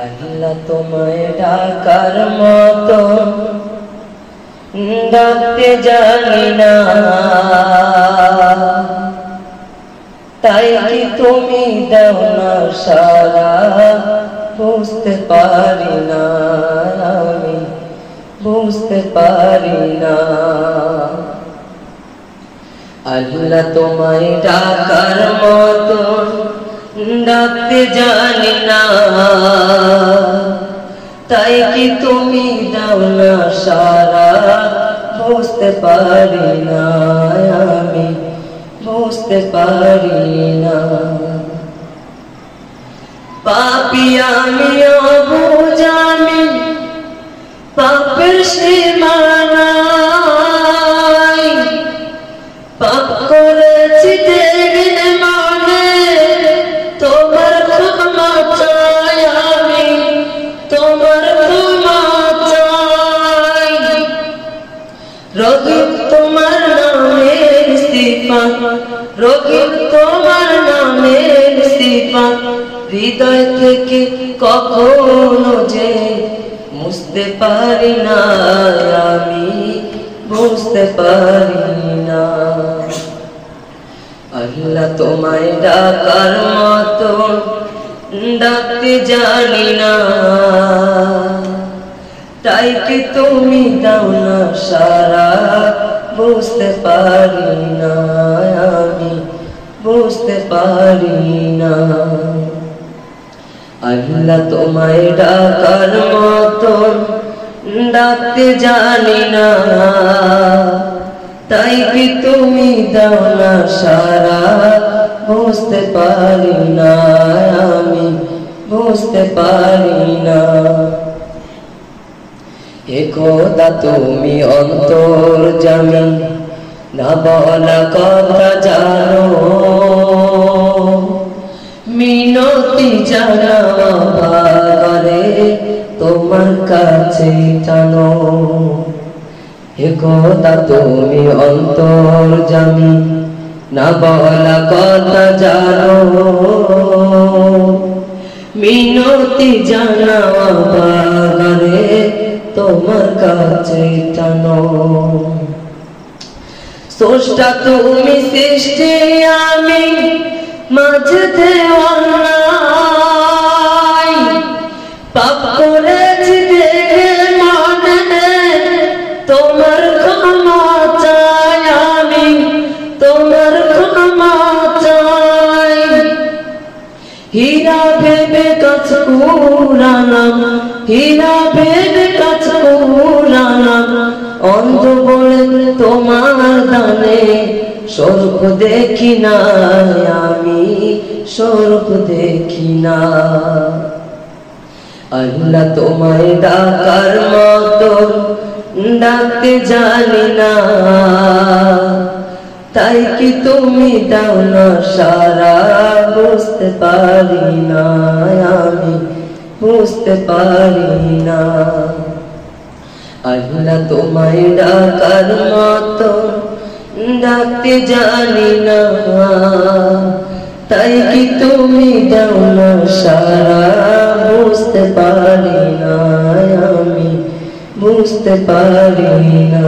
আল্লাহ তোমায় ডাকার মতো ডাকতে জানি না, তাই কি তুমি দাও না সারা, বুঝতে পারি না, আমি বুঝতে পারি না। আল্লাহ তোমায় ডাকার মতো ডাকতে জানি না, তাই কি তুমি দাও না সারা, বুঝতে পারি না, আমি বুঝতে পারি না। পাপী আমি অবুঝ, আমি পাপের সীমানায়, পাপ করেছি দেখিন মনে, তোমার ক্ষমা চাই, আমি তোমার ক্ষমা চাই। রোগী তোমার নামের সিফাত, রোগী তোমার নামের সিফাত, হৃদয় থেকে কখনো যে বুঝতে পারি না, আমি বুঝতে পারি না। আল্লাহ তোমায় ডাকার মতো ডাকতে জানি না, তাই কি তুমি দাও না সারা, বুঝতে পারি না, আমি বুঝতে পারি না। আল্লাহ তোমায় ডাকার মতো ডাকতে জানি না, তাই কি তুমি দাও না সারা, বুঝতে পারি না, আমি বুঝতে পারি না। হে খোদা তুমি অন্তর্যামী, না বলা কথা জানো, মিনতি জানাও বারে তোমার কাছে টানো। হে খোদা তুমি অন্তর্যামী, না বলা কথা জানো, মিনতি জানাও বারে তোমার কাছে টানো। স্রষ্টা তুমি সৃষ্টি আমি মাঝে দেওয়ানাই, পাপ করেছি দেখে মনে, তোমার ক্ষমা চাই, আমি তোমার ক্ষমা চাই। হীরা ভেবে কাছ পুরানাম, হীরা ভেবে কাছ পুরানাম, অন্ধ বলে তোমার দানে স্বরূপ দেখি না, আমি স্বরূপ দেখি না। আল্লাহ তোমায় ডাকার মতো ডাকতে জানি না, তাই কি তুমি দাও না সারা, বুঝতে পারি না, আমি বুঝতে পারি না। আল্লাহ তোমায় ডাকার মতো ডাকতে জানি না, তাই কি তুমি দাও না সারা, বুঝতে পারি না, আমি বুঝতে পারি না।